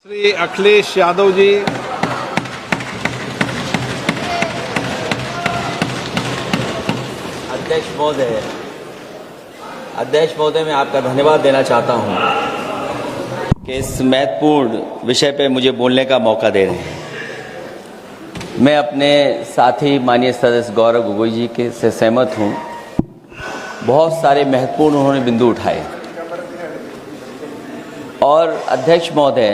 श्री अखिलेश यादव जी। अध्यक्ष महोदय मैं आपका धन्यवाद देना चाहता हूं कि इस महत्वपूर्ण विषय पे मुझे बोलने का मौका दे रहे हैं। मैं अपने साथी माननीय सदस्य गौरव गोगोई जी के से सहमत हूं। बहुत सारे महत्वपूर्ण उन्होंने बिंदु उठाए और अध्यक्ष महोदय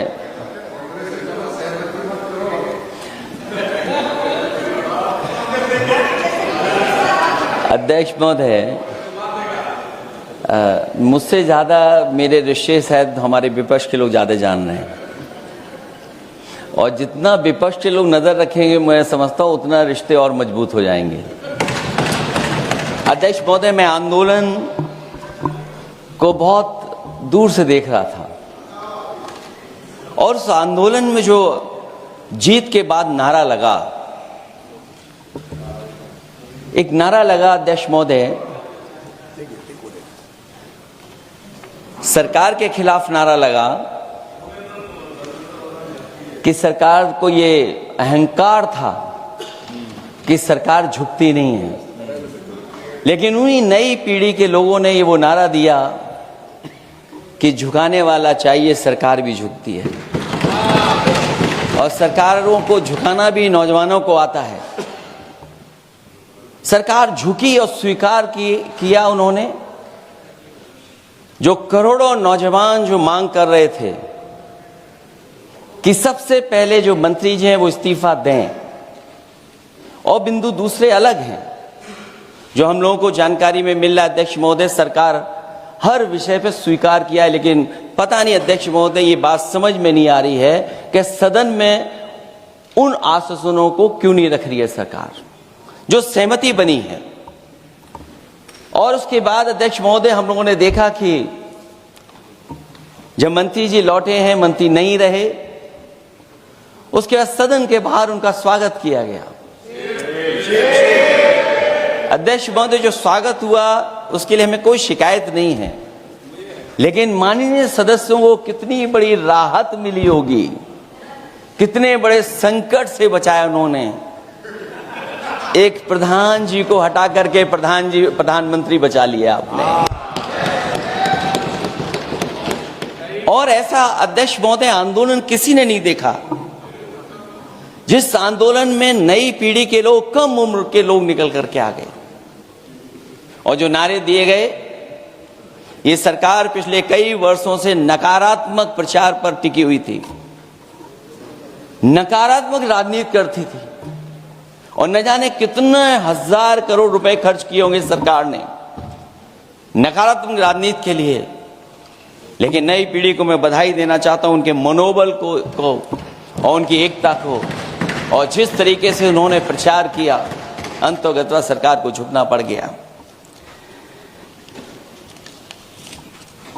मुझसे ज़्यादा मेरे रिश्ते शायद हमारे विपक्ष के लोग ज़्यादा जान रहे हैं और जितना विपक्ष के लोग नज़र रखेंगे मैं समझता हूँ उतना रिश्ते और मजबूत हो जाएंगे। अध्यक्ष महोदय, मैं आंदोलन को बहुत दूर से देख रहा था और उस आंदोलन में जो जीत के बाद नारा लगा, एक नारा लगा अध्यक्ष महोदय, सरकार के खिलाफ नारा लगा कि सरकार को ये अहंकार था कि सरकार झुकती नहीं है, लेकिन उन्हीं नई पीढ़ी के लोगों ने ये वो नारा दिया कि झुकाने वाला चाहिए, सरकार भी झुकती है और सरकारों को झुकाना भी नौजवानों को आता है। सरकार झुकी और स्वीकार किया उन्होंने। जो करोड़ों नौजवान जो मांग कर रहे थे कि सबसे पहले जो मंत्री जी हैं वो इस्तीफा दें, और बिंदु दूसरे अलग हैं जो हम लोगों को जानकारी में मिल रहा है। अध्यक्ष महोदय, सरकार हर विषय पे स्वीकार किया है, लेकिन पता नहीं अध्यक्ष महोदय ये बात समझ में नहीं आ रही है कि सदन में उन आश्वासनों को क्यों नहीं रख रही है सरकार जो सहमति बनी है। और उसके बाद अध्यक्ष महोदय हम लोगों ने देखा कि जब मंत्री जी लौटे हैं, मंत्री नहीं रहे, उसके बाद सदन के बाहर उनका स्वागत किया गया। अध्यक्ष महोदय, जो स्वागत हुआ उसके लिए हमें कोई शिकायत नहीं है, लेकिन माननीय सदस्यों को कितनी बड़ी राहत मिली होगी, कितने बड़े संकट से बचाया उन्होंने। एक प्रधान जी को हटा करके प्रधानमंत्री बचा लिया आपने। और ऐसा अध्यक्ष महोदय आंदोलन किसी ने नहीं देखा जिस आंदोलन में नई पीढ़ी के लोग, कम उम्र के लोग निकल करके आ गए और जो नारे दिए गए। ये सरकार पिछले कई वर्षों से नकारात्मक प्रचार पर टिकी हुई थी, नकारात्मक राजनीति करती थी और न जाने कितने हजार करोड़ रुपए खर्च किए होंगे सरकार ने नकारात्मक राजनीति के लिए। लेकिन नई पीढ़ी को मैं बधाई देना चाहता हूं, उनके मनोबल को और उनकी एकता को, और जिस तरीके से उन्होंने प्रचार किया, अंततः सरकार को झुकना पड़ गया।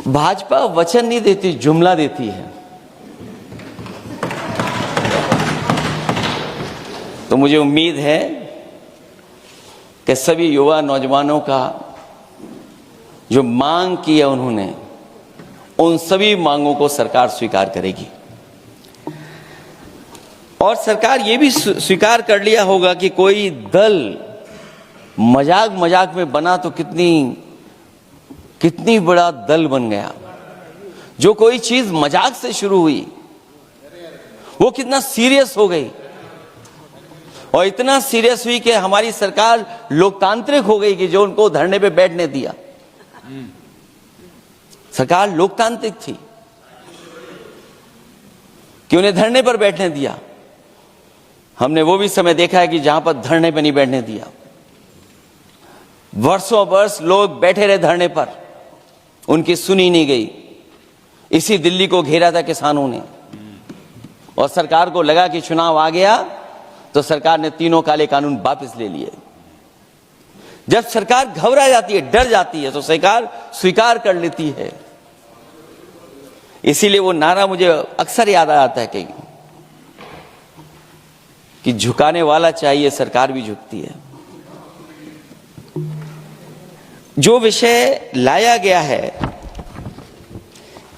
भाजपा वचन नहीं देती, जुमला देती है। तो मुझे उम्मीद है कि सभी युवा नौजवानों का जो मांग की है उन्होंने, उन सभी मांगों को सरकार स्वीकार करेगी। और सरकार ये भी स्वीकार कर लिया होगा कि कोई दल मजाक में बना तो कितनी बड़ा दल बन गया। जो कोई चीज मजाक से शुरू हुई वो कितना सीरियस हो गई, और इतना सीरियस हुई कि हमारी सरकार लोकतांत्रिक हो गई कि जो उनको धरने पे बैठने दिया। सरकार लोकतांत्रिक थी कि उन्हें धरने पर बैठने दिया। हमने वो भी समय देखा है कि जहां पर धरने पे नहीं बैठने दिया, वर्षों वर्ष लोग बैठे रहे धरने पर, उनकी सुनी नहीं गई। इसी दिल्ली को घेरा था किसानों ने, और सरकार को लगा कि चुनाव आ गया तो सरकार ने तीनों काले कानून वापस ले लिए। जब सरकार घबरा जाती है, डर जाती है, तो सरकार स्वीकार कर लेती है। इसीलिए वो नारा मुझे अक्सर याद आता है कि झुकाने वाला चाहिए, सरकार भी झुकती है। जो विषय लाया गया है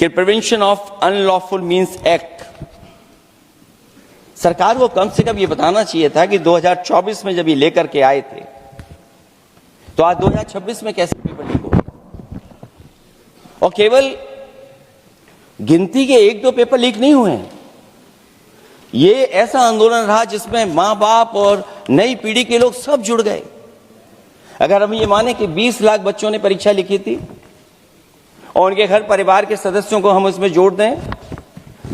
कि prevention of unlawful means act, सरकार को कम से कम ये बताना चाहिए था कि 2024 में जब ये लेकर के आए थे तो आज 2026 में कैसे पेपर लीक हो, और केवल गिनती के 1-2 पेपर लीक नहीं हुए हैं। ये ऐसा आंदोलन रहा जिसमें मां बाप और नई पीढ़ी के लोग सब जुड़ गए। अगर हम ये माने कि 20 लाख बच्चों ने परीक्षा लिखी थी और उनके घर परिवार के सदस्यों को हम इसमें जोड़ दें,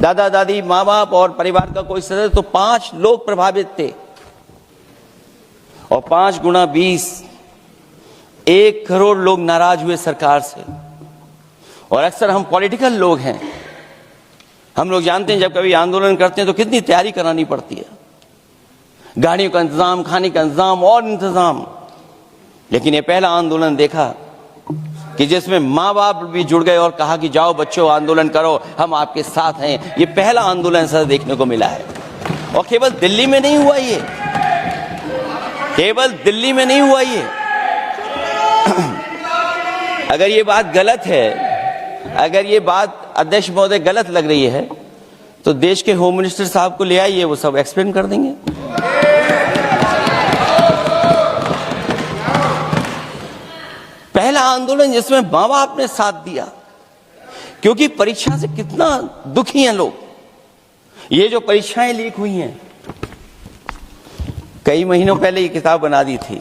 दादा दादी, माँ बाप और परिवार का कोई सदस्य, तो 5 लोग प्रभावित थे। और 5 गुना 20, 1 करोड़ लोग नाराज हुए सरकार से। और अक्सर हम पॉलिटिकल लोग हैं, हम लोग जानते हैं जब कभी आंदोलन करते हैं तो कितनी तैयारी करानी पड़ती है, गाड़ियों का इंतजाम, खाने का इंतजाम और इंतजाम। लेकिन ये पहला आंदोलन देखा कि जिसमें माँ बाप भी जुड़ गए और कहा कि जाओ बच्चों आंदोलन करो, हम आपके साथ हैं। ये पहला आंदोलन ऐसा देखने को मिला है। और केवल दिल्ली में नहीं हुआ ये, केवल दिल्ली में नहीं हुआ ये। अगर ये बात गलत है, अगर ये बात अध्यक्ष महोदय गलत लग रही है तो देश के होम मिनिस्टर साहब को ले आइए, वो सब एक्सप्लेन कर देंगे। पहला आंदोलन जिसमें माँ बाप ने साथ दिया, क्योंकि परीक्षा से कितना दुखी हैं लोग। ये जो परीक्षाएं लीक हुई हैं, कई महीनों पहले ये किताब बना दी थी।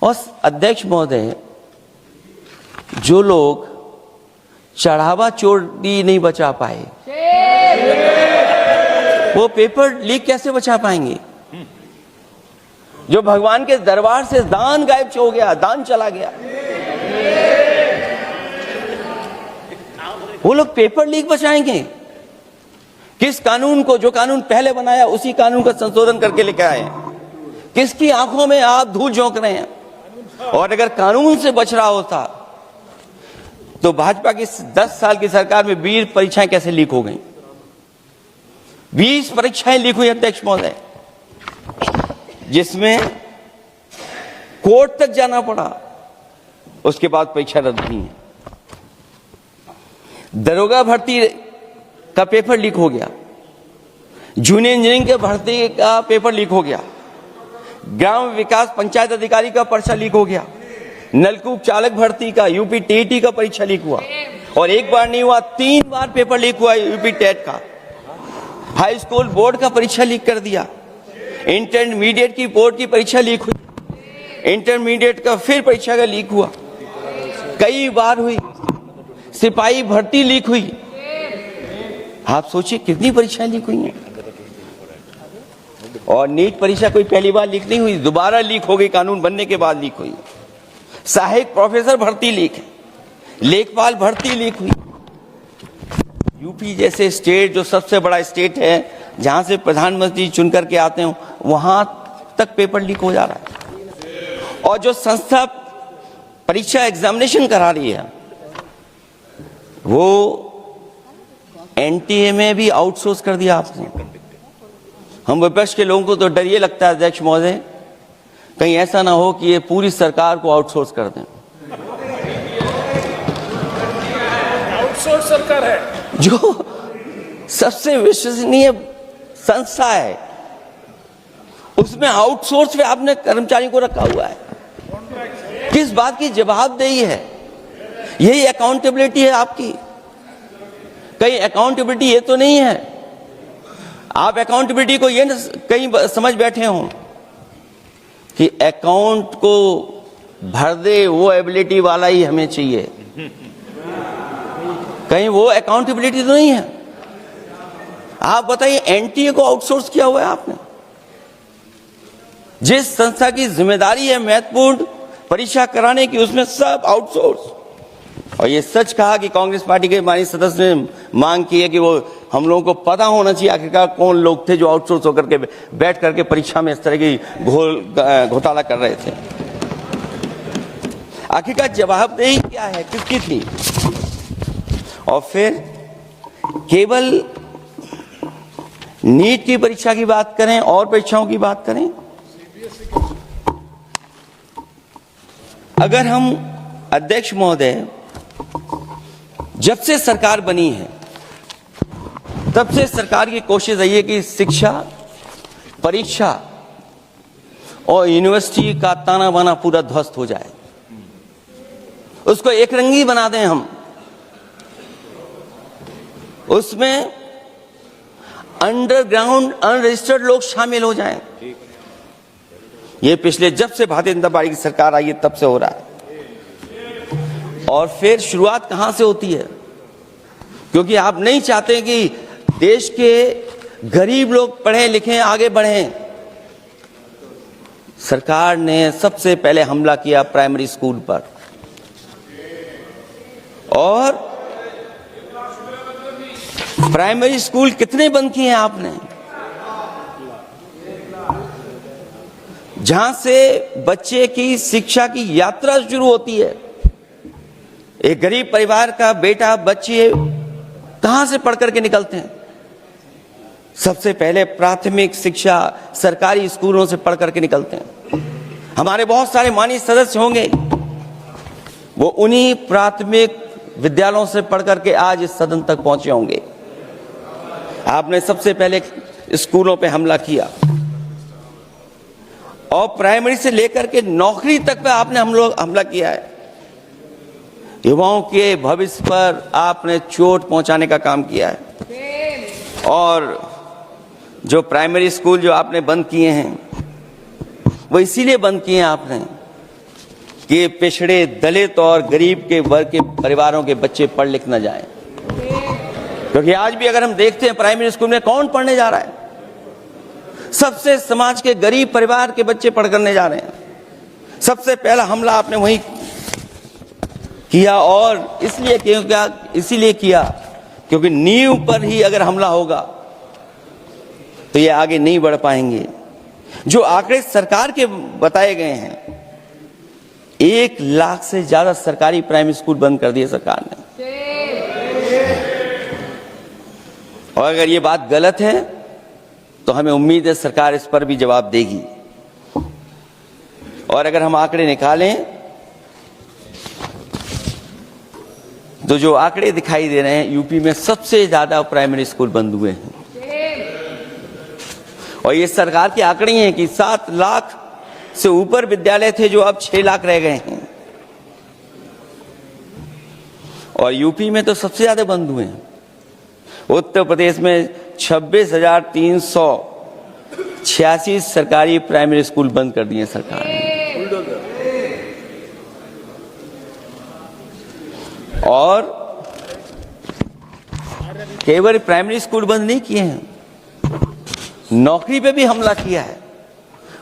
और अध्यक्ष महोदय, जो लोग चढ़ावा चोरी नहीं बचा पाए, वो पेपर लीक कैसे बचा पाएंगे? जो भगवान के दरबार से दान गायब हो गया, दान चला गया, वो लोग पेपर लीक बचाएंगे? किस कानून को, जो कानून पहले बनाया उसी कानून का संशोधन करके लेकर आए? किसकी आंखों में आप धूल झोंक रहे हैं? और अगर कानून से बच रहा होता तो भाजपा की 10 साल की सरकार में 20 परीक्षाएं कैसे लीक हो गई? 20 परीक्षाएं लीक हुई अध्यक्ष महोदय, जिसमें कोर्ट तक जाना पड़ा, उसके बाद परीक्षा रद्द हुई है। दरोगा भर्ती का पेपर लीक हो गया, जूनियर इंजीनियरिंग के भर्ती का पेपर लीक हो गया, ग्राम विकास पंचायत अधिकारी का पर्चा लीक हो गया, नलकूप चालक भर्ती का, यूपी टीईटी का परीक्षा लीक हुआ। और एक बार नहीं हुआ, 3 बार पेपर लीक हुआ यूपी टेट का। हाई स्कूल बोर्ड का परीक्षा लीक कर दिया, इंटरमीडिएट की बोर्ड की परीक्षा लीक हुई, इंटरमीडिएट का फिर परीक्षा का लीक हुआ, कई बार हुई। सिपाही भर्ती लीक हुई। आप सोचिए कितनी परीक्षाएं लीक हुई हैं। और नीट परीक्षा कोई पहली बार लीक नहीं हुई, दोबारा लीक हो गई, कानून बनने के बाद लीक हुई। सहायक प्रोफेसर भर्ती लीक है, लेखपाल भर्ती लीक हुई। यूपी जैसे स्टेट, जो सबसे बड़ा स्टेट है, जहां से प्रधानमंत्री चुन करके आते हो, वहां तक पेपर लीक हो जा रहा है। और जो संस्था परीक्षा एग्जामिनेशन करा रही है, वो एनटीए में भी आउटसोर्स कर दिया आपने। हम विपक्ष के लोगों को तो डर ये लगता है अध्यक्ष महोदय, कहीं ऐसा ना हो कि ये पूरी सरकार को आउटसोर्स कर दें। आउटसोर्स सरकार है, जो सबसे विश्वसनीय संस्था है, उसमें आउटसोर्स पे आपने कर्मचारियों को रखा हुआ है। किस बात की जवाबदेही है? यही अकाउंटेबिलिटी है आपकी? कहीं अकाउंटेबिलिटी ये तो नहीं है? आप अकाउंटेबिलिटी को ये कहीं समझ बैठे हो कि अकाउंट को भर दे वो एबिलिटी वाला ही हमें चाहिए? कहीं वो अकाउंटेबिलिटी तो नहीं है? आप बताइए, एनटीए को आउटसोर्स किया हुआ है आपने। जिस संस्था की जिम्मेदारी है महत्वपूर्ण परीक्षा कराने की, उसमें सब आउटसोर्स। और ये सच कहा कि कांग्रेस पार्टी के माननीय सदस्य ने मांग की है कि वो हम लोगों को पता होना चाहिए आखिरकार कौन लोग थे जो आउटसोर्स होकर के बैठ करके परीक्षा में इस तरह की घोटाला कर रहे थे। आखिरकार जवाबदेही क्या है, किसकी थी? और फिर केवल नीट की परीक्षा की बात करें और परीक्षाओं की बात करें, अगर हम अध्यक्ष महोदय, जब से सरकार बनी है तब से सरकार की कोशिश रही है कि शिक्षा, परीक्षा और यूनिवर्सिटी का ताना बाना पूरा ध्वस्त हो जाए, उसको एक रंगी बना दें हम, उसमें अंडरग्राउंड अनरजिस्टर्ड लोग शामिल हो जाएं। ये पिछले जब से भारतीय जनता पार्टी की सरकार आई है तब से हो रहा है। और फिर शुरुआत कहां से होती है? क्योंकि आप नहीं चाहते कि देश के गरीब लोग पढ़ें लिखें आगे बढ़ें। सरकार ने सबसे पहले हमला किया प्राइमरी स्कूल पर, और प्राइमरी स्कूल कितने बंद किए हैं आपने? जहां से बच्चे की शिक्षा की यात्रा शुरू होती है। एक गरीब परिवार का बेटा, बच्चे कहां से पढ़ करके निकलते हैं? सबसे पहले प्राथमिक शिक्षा सरकारी स्कूलों से पढ़ करके निकलते हैं। हमारे बहुत सारे माननीय सदस्य होंगे, वो उन्हीं प्राथमिक विद्यालयों से पढ़ करके आज इस सदन तक पहुंचे होंगे। आपने सबसे पहले स्कूलों पे हमला किया, और प्राइमरी से लेकर के नौकरी तक पे आपने हमला किया है। युवाओं के भविष्य पर आपने चोट पहुंचाने का काम किया है। और जो प्राइमरी स्कूल जो आपने बंद किए हैं, वो इसीलिए बंद किए हैं आपने कि पिछड़े, दलित और गरीब के वर्ग के परिवारों के बच्चे पढ़ लिख न जाएं। क्योंकि आज भी अगर हम देखते हैं प्राइमरी स्कूल में कौन पढ़ने जा रहा है? सबसे समाज के गरीब परिवार के बच्चे पढ़ करने जा रहे हैं। सबसे पहला हमला आपने वही किया, और इसीलिए किया क्योंकि नींव पर ही अगर हमला होगा तो ये आगे नहीं बढ़ पाएंगे। जो आंकड़े सरकार के बताए गए हैं, 1 लाख से ज्यादा सरकारी प्राइमरी स्कूल बंद कर दिए सरकार ने। और अगर ये बात गलत है तो हमें उम्मीद है सरकार इस पर भी जवाब देगी। और अगर हम आंकड़े निकालें तो जो आंकड़े दिखाई दे रहे हैं, यूपी में सबसे ज्यादा प्राइमरी स्कूल बंद हुए हैं। और ये सरकार के आंकड़े हैं कि 7 लाख से ऊपर विद्यालय थे जो अब 6 लाख रह गए हैं। और यूपी में तो सबसे ज्यादा बंद हुए हैं। उत्तर प्रदेश में 26,386 सरकारी प्राइमरी स्कूल बंद कर दिए सरकार ने। और केवल प्राइमरी स्कूल बंद नहीं किए हैं, नौकरी पे भी हमला किया है।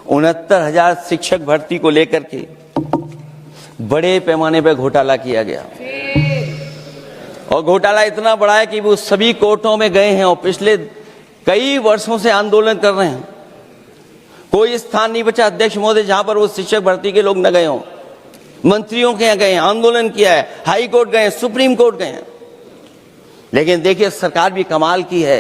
69,000 शिक्षक भर्ती को लेकर के बड़े पैमाने पर घोटाला किया गया। और घोटाला इतना बड़ा है कि वो सभी कोर्टों में गए हैं और पिछले कई वर्षों से आंदोलन कर रहे हैं। कोई स्थान नहीं बचा अध्यक्ष महोदय जहां पर वो शिक्षक भर्ती के लोग न गए हों। मंत्रियों के यहाँ गए, आंदोलन किया है, हाई कोर्ट गए, सुप्रीम कोर्ट गए हैं। लेकिन देखिए सरकार भी कमाल की है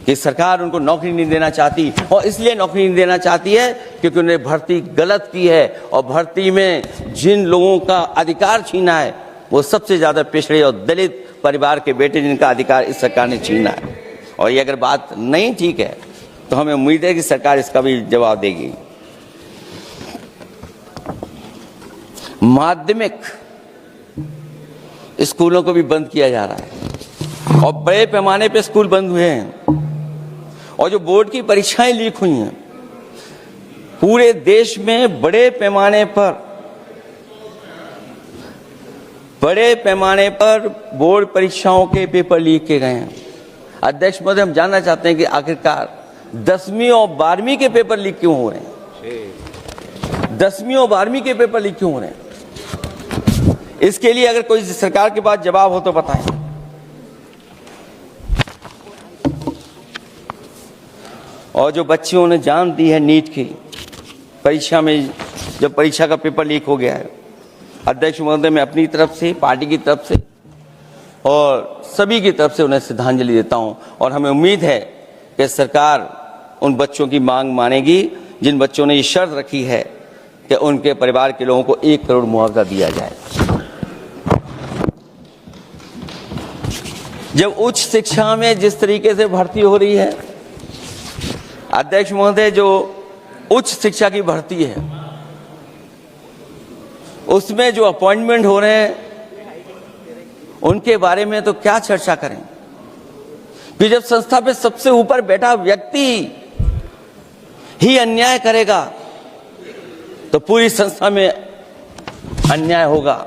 कि सरकार उनको नौकरी नहीं देना चाहती। और इसलिए नौकरी नहीं देना चाहती है क्योंकि उन्होंने भर्ती गलत की है, और भर्ती में जिन लोगों का अधिकार छीना है वो सबसे ज्यादा पिछड़े और दलित परिवार के बेटे, जिनका अधिकार इस सरकार ने छीना है। और ये अगर बात नहीं ठीक है तो हमें उम्मीद है कि सरकार इसका भी जवाब देगी। माध्यमिक स्कूलों को भी बंद किया जा रहा है, और बड़े पैमाने पे स्कूल बंद हुए हैं। और जो बोर्ड की परीक्षाएं लीक हुई हैं, पूरे देश में बड़े पैमाने पर बोर्ड परीक्षाओं के पेपर लीक किए गए हैं। अध्यक्ष महोदय, हम जानना चाहते हैं कि आखिरकार 10वीं और 12वीं के पेपर लीक क्यों हो रहे हैं? 10वीं और 12वीं के पेपर लीक क्यों हो रहे हैं? इसके लिए अगर कोई सरकार के पास जवाब हो तो बताएं। और जो बच्चियों ने जान दी है नीट की परीक्षा में, जब परीक्षा का पेपर लीक हो गया है, अध्यक्ष महोदय, मैं अपनी तरफ से, पार्टी की तरफ से और सभी की तरफ से उन्हें श्रद्धांजलि देता हूं। और हमें उम्मीद है कि सरकार उन बच्चों की मांग मानेगी जिन बच्चों ने ये शर्त रखी है कि उनके परिवार के लोगों को 1 करोड़ मुआवजा दिया जाए। जब उच्च शिक्षा में जिस तरीके से भर्ती हो रही है, अध्यक्ष महोदय, जो उच्च शिक्षा की भर्ती है उसमें जो अपॉइंटमेंट हो रहे हैं उनके बारे में तो क्या चर्चा करें कि जब संस्था पे सबसे ऊपर बैठा व्यक्ति ही अन्याय करेगा तो पूरी संस्था में अन्याय होगा।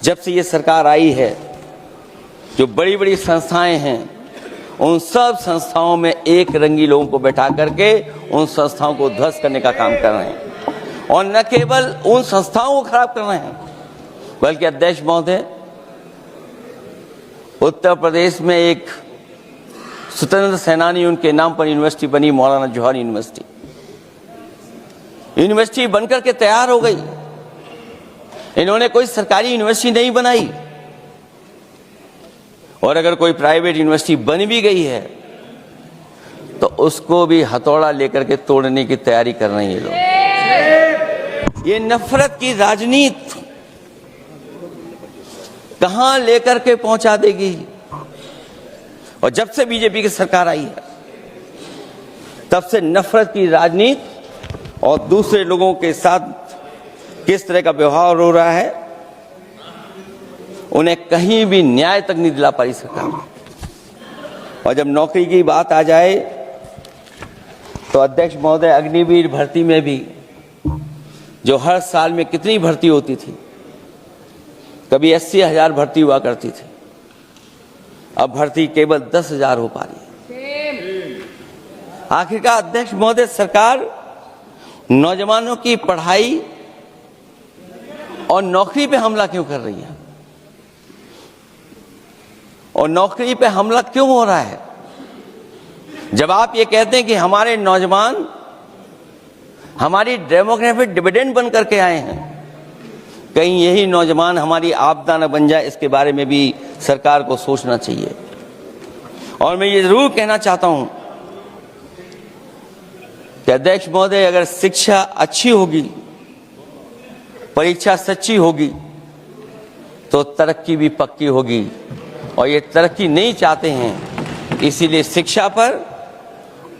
जब से ये सरकार आई है, जो बड़ी बड़ी संस्थाएं हैं उन सब संस्थाओं में एक रंगी लोगों को बैठा करके उन संस्थाओं को ध्वस्त करने का काम कर रहे हैं, और न केवल उन संस्थाओं को खराब कर रहे हैं बल्कि अध्यक्ष महोदय, उत्तर प्रदेश में एक स्वतंत्र सेनानी, उनके नाम पर यूनिवर्सिटी बनी, मौलाना जौहर यूनिवर्सिटी। यूनिवर्सिटी बनकर के तैयार हो गई। इन्होंने कोई सरकारी यूनिवर्सिटी नहीं बनाई, और अगर कोई प्राइवेट यूनिवर्सिटी बन भी गई है तो उसको भी हथौड़ा लेकर के तोड़ने की तैयारी कर रहे हैं ये लोग। ये नफरत की राजनीति कहां लेकर के पहुंचा देगी। और जब से बीजेपी की सरकार आई है तब से नफरत की राजनीति और दूसरे लोगों के साथ किस तरह का व्यवहार हो रहा है, उन्हें कहीं भी न्याय तक नहीं दिला पाई सरकार। और जब नौकरी की बात आ जाए तो अध्यक्ष महोदय, अग्निवीर भर्ती में भी जो हर साल में कितनी भर्ती होती थी, कभी 80,000 भर्ती हुआ करती थी, अब भर्ती केवल 10,000 हो पा रही है। आखिरकार अध्यक्ष महोदय, सरकार नौजवानों की पढ़ाई और नौकरी पे हमला क्यों कर रही है, और नौकरी पे हमला क्यों हो रहा है? जब आप ये कहते हैं कि हमारे नौजवान हमारी डेमोग्राफिक डिविडेंड बन करके आए हैं, कहीं यही नौजवान हमारी आपदा न बन जाए, इसके बारे में भी सरकार को सोचना चाहिए। और मैं ये जरूर कहना चाहता हूं कि अध्यक्ष महोदय, अगर शिक्षा अच्छी होगी, परीक्षा सच्ची होगी, तो तरक्की भी पक्की होगी। और ये तरक्की नहीं चाहते हैं, इसीलिए शिक्षा पर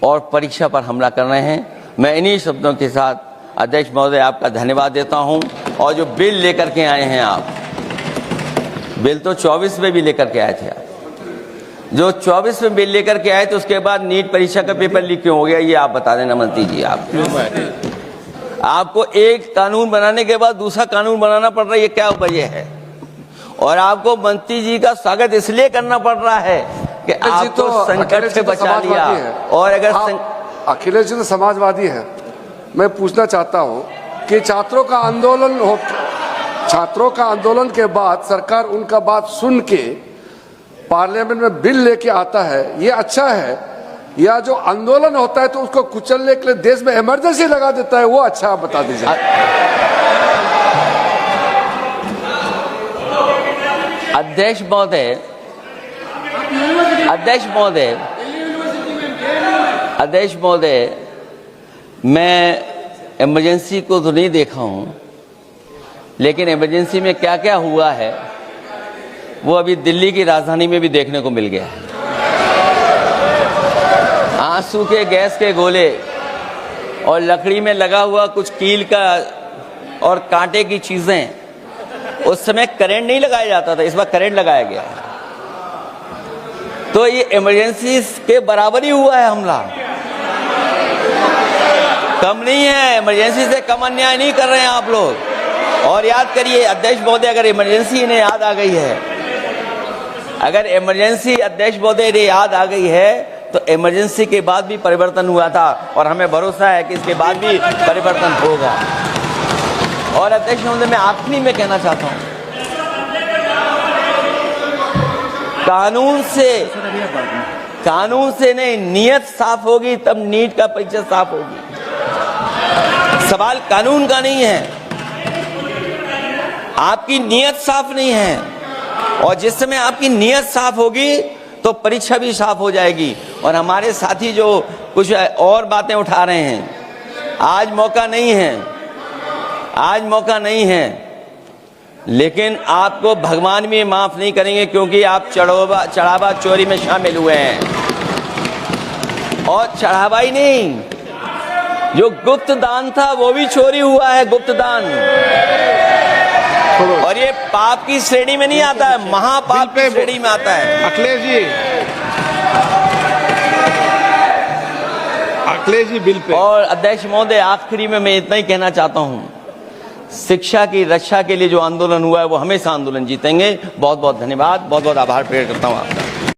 और परीक्षा पर हमला कर रहे हैं। मैं इन्हीं शब्दों के साथ अध्यक्ष महोदय आपका धन्यवाद देता हूं। और जो बिल लेकर के आए हैं आप, बिल तो 24 में भी लेकर के आए थे आप, जो 24 में बिल लेकर के आए थे, उसके बाद नीट परीक्षा का पेपर लीक क्यों हो गया, ये आप बता देना मंत्री जी। आपको एक कानून बनाने के बाद दूसरा कानून बनाना पड़ रहा है, ये क्या वजह है? और आपको मंत्री जी का स्वागत इसलिए करना पड़ रहा है कि आपको संकट से बचा लिया। और अगर अखिलेश जी तो समाजवादी है, मैं पूछना चाहता हूं कि छात्रों का आंदोलन के बाद सरकार उनका बात सुन के पार्लियामेंट में बिल लेके आता है, ये अच्छा है? या जो आंदोलन होता है तो उसको कुचलने के लिए देश में इमरजेंसी लगा देता है, वो अच्छा? आप बता दीजिए। अध्यक्ष महोदय, मैं इमरजेंसी को तो नहीं देखा हूं, लेकिन इमरजेंसी में क्या क्या हुआ है वो अभी दिल्ली की राजधानी में भी देखने को मिल गया है। आंसू के गैस के गोले और लकड़ी में लगा हुआ कुछ कील का और कांटे की चीजें, उस समय करंट नहीं लगाया जाता था, इस बार करंट लगाया गया। तो ये इमरजेंसी के बराबर ही हुआ है हमला, कम नहीं है। इमरजेंसी से कम अन्याय नहीं कर रहे हैं आप लोग। और याद करिए अध्यक्ष महोदय, अगर इमरजेंसी इन्हें याद आ गई है, अगर इमरजेंसी अध्यक्ष महोदय इन्हें याद आ गई है, तो इमरजेंसी के बाद भी परिवर्तन हुआ था, और हमें भरोसा है कि इसके बाद भी परिवर्तन होगा। और अध्यक्ष महोदय, मैं आखिरी में कहना चाहता हूं, कानून से नहीं, नियत साफ होगी तब नीट का परीक्षा साफ होगी। सवाल कानून का नहीं है, आपकी नियत साफ नहीं है। और जिस समय आपकी नियत साफ होगी तो परीक्षा भी साफ हो जाएगी। और हमारे साथी जो कुछ और बातें उठा रहे हैं, आज मौका नहीं है लेकिन आपको भगवान भी माफ नहीं करेंगे, क्योंकि आप चढ़ावा चोरी में शामिल हुए हैं। और चढ़ावा ही नहीं, जो गुप्त दान था वो भी चोरी हुआ है, गुप्त दान। और ये पाप की श्रेणी में नहीं आता है, महापाप की श्रेणी में आता है। Akhilesh ji bill pay. और अध्यक्ष महोदय, आखिरी में मैं इतना ही कहना चाहता हूं, शिक्षा की रक्षा के लिए जो आंदोलन हुआ है वो हमेशा आंदोलन जीतेंगे। बहुत बहुत धन्यवाद, बहुत बहुत आभार प्रकट करता हूं आपका।